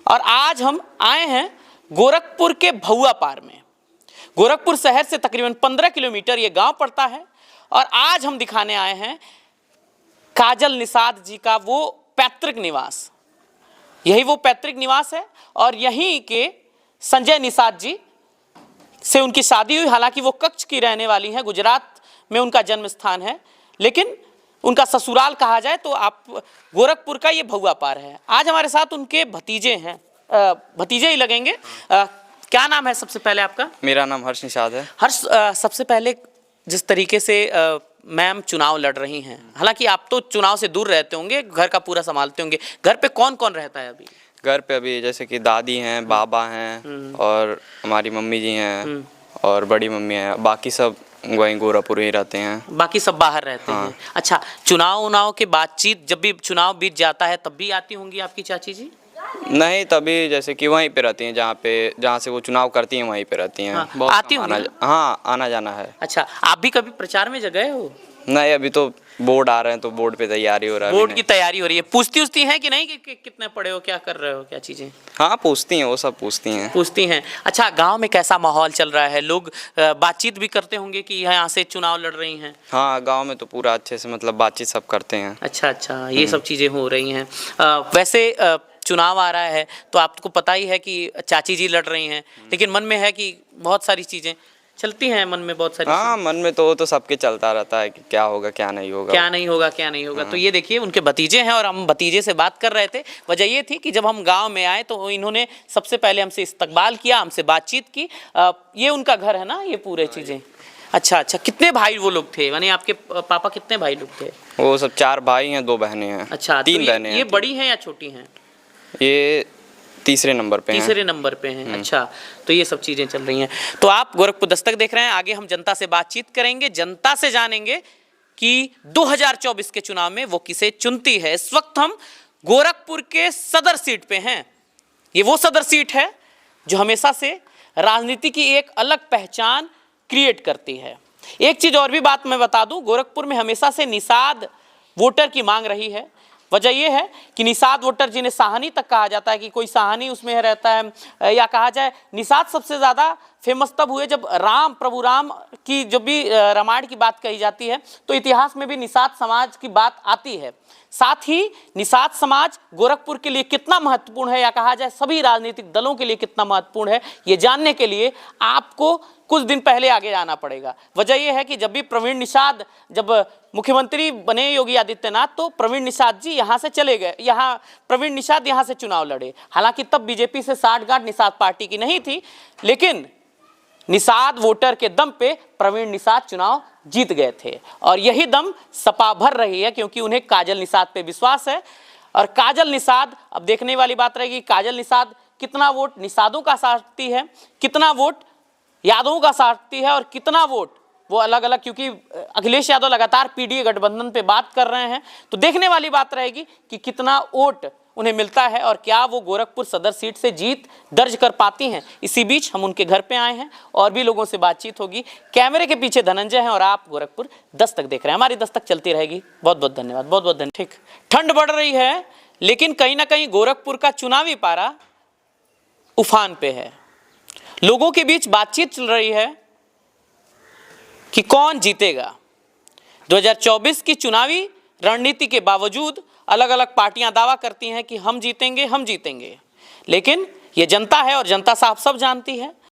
और आज हम आए हैं गोरखपुर के भौआ पार में। गोरखपुर शहर से तकरीबन 15 किलोमीटर ये गांव पड़ता है और आज हम दिखाने आए हैं काजल निषाद जी का वो पैतृक निवास। यही वो पैतृक निवास है और यहीं के संजय निषाद जी से उनकी शादी हुई। हालांकि वो कच्छ की रहने वाली हैं, गुजरात में उनका जन्म स्थान है, लेकिन उनका ससुराल कहा जाए तो आप गोरखपुर का ये भौआ पार है। आज हमारे साथ उनके भतीजे हैं, भतीजे ही लगेंगे। क्या नाम है सबसे पहले आपका? मेरा नाम हर्ष निषाद है। हर्ष, सबसे पहले जिस तरीके से मैम चुनाव लड़ रही हैं, हालांकि आप तो चुनाव से दूर रहते होंगे, घर का पूरा संभालते होंगे, घर पे कौन कौन रहता है अभी? घर पे अभी जैसे कि दादी हैं, बाबा हैं और हमारी मम्मी जी हैं और बड़ी मम्मी हैं। बाकी सब वहीं गोरखपुर ही रहते हैं। बाकी सब बाहर रहते हैं। अच्छा, चुनाव के बातचीत जब भी चुनाव बीत जाता है तब भी आती होंगी आपकी चाची जी? नहीं, तभी जैसे कि वहीं पे रहती हैं, जहाँ से वो चुनाव करती हैं वहीं पे रहती हैं। हाँ, आती होंगी? हाँ, आना जाना है। अच्छा, आप भी कभी प्रचार में गए हो? नहीं, अभी तो बोर्ड आ रहे हैं तो बोर्ड पे तैयारी हो रहा है। बोर्ड की तैयारी हो रही है। पूछती हैं कि नहीं कि कितने पढ़े हो, क्या कर रहे हो, क्या चीजें? हाँ, पूछती हैं, वो सब पूछती हैं। अच्छा, गांव में कैसा माहौल चल रहा है? लोग बातचीत भी करते होंगे कि यहाँ से चुनाव लड़ रही हैं? हाँ, गांव में तो पूरा अच्छे से मतलब बातचीत सब करते हैं। अच्छा, ये सब चीजें हो रही हैं। वैसे चुनाव आ रहा है तो आपको पता ही है कि चाची जी लड़ रही हैं, लेकिन मन में है कि बहुत सारी चीजें चलती हैं मन में, बहुत सारी। हाँ, मन में तो सबके चलता रहता है कि क्या होगा क्या नहीं होगा। तो ये देखिए, उनके भतीजे हैं और हम भतीजे से बात कर रहे थे। वजह ये थी कि जब हम गांव में आए तो इन्होंने सबसे पहले हमसे इस्तकबाल किया, हमसे बातचीत की। ये उनका घर है ना, ये पूरे चीजें? अच्छा, कितने भाई वो लोग थे, यानी आपके पापा कितने भाई लोग थे? वो सब 4 भाई हैं, 2 बहनें हैं। अच्छा, 3 बहनें हैं। ये बड़ी हैं या छोटी हैं? ये तीसरे नंबर पे हैं। अच्छा, तो ये सब चीजें चल रही हैं। तो आप गोरखपुर दस्तक देख रहे हैं। आगे हम जनता से बातचीत करेंगे, जनता से जानेंगे कि 2024 के चुनाव में वो किसे चुनती है। इस वक्त हम गोरखपुर के सदर सीट पे हैं। ये वो सदर सीट है जो हमेशा से राजनीति की एक अलग पहचान क्रिएट करती है। एक चीज और भी बात मैं बता दूं, गोरखपुर में हमेशा से निषाद वोटर की मांग रही है। वजह यह है कि निषाद वोटर जिन्हें साहनी तक कहा जाता है कि कोई साहनी उसमें रहता है, या कहा जाए निषाद सबसे ज़्यादा फेमस तब हुए जब प्रभु राम की जब भी रामायण की बात कही जाती है तो इतिहास में भी निषाद समाज की बात आती है। साथ ही निषाद समाज गोरखपुर के लिए कितना महत्वपूर्ण है, या कहा जाए सभी राजनीतिक दलों के लिए कितना महत्वपूर्ण है, ये जानने के लिए आपको कुछ दिन पहले आगे जाना पड़ेगा। वजह यह है कि जब भी प्रवीण निषाद जब मुख्यमंत्री बने योगी आदित्यनाथ, तो प्रवीण निषाद जी यहाँ से चले गए, प्रवीण निषाद यहाँ से चुनाव लड़े। हालांकि तब बीजेपी से साठगांठ निषाद पार्टी की नहीं थी, लेकिन निषाद वोटर के दम पे प्रवीण निषाद चुनाव जीत गए थे और यही दम सपा भर रही है, क्योंकि उन्हें काजल निषाद पे विश्वास है। और काजल निषाद, अब देखने वाली बात रहेगी, काजल निषाद कितना वोट निषादों का साधती है, कितना वोट यादवों का साधती है और कितना वोट वो अलग अलग, क्योंकि अखिलेश यादव लगातार पीडीए गठबंधन पे बात कर रहे हैं। तो देखने वाली बात रहेगी कि कितना वोट उन्हें मिलता है और क्या वो गोरखपुर सदर सीट से जीत दर्ज कर पाती हैं। इसी बीच हम उनके घर पे आए हैं और भी लोगों से बातचीत होगी। कैमरे के पीछे धनंजय हैं और आप गोरखपुर दस्तक देख रहे हैं। हमारी दस्तक चलती रहेगी। बहुत बहुत धन्यवाद। बहुत बहुत धन्यवाद। ठीक, ठंड बढ़ रही है, लेकिन कहीं ना कहीं गोरखपुर का चुनावी पारा उफान पे है। लोगों के बीच बातचीत चल रही है कि कौन जीतेगा। 2024 की चुनावी रणनीति के बावजूद अलग अलग पार्टियां दावा करती हैं कि हम जीतेंगे, लेकिन ये जनता है और जनता साफ सब जानती है